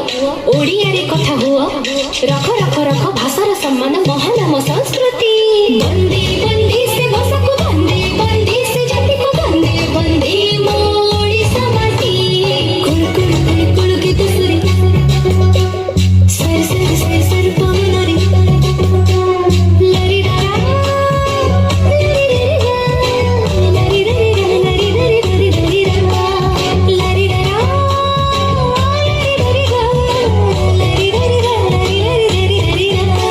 ओडिया रे कथा हुआ रख रख रख भाषार सम्मान महान आम संस्कृति बंदे बंदी से भाषा को बंदे बंदी से जाति को बंदे बंदे मो ओडिशा माटी कुल कुल कुल कुल के तुसरी सर सर सर सर पवन रे लरी रा लरी रा लरी रा लरी रा लरी रा लरी रा लरी रा लरी रा लरी रा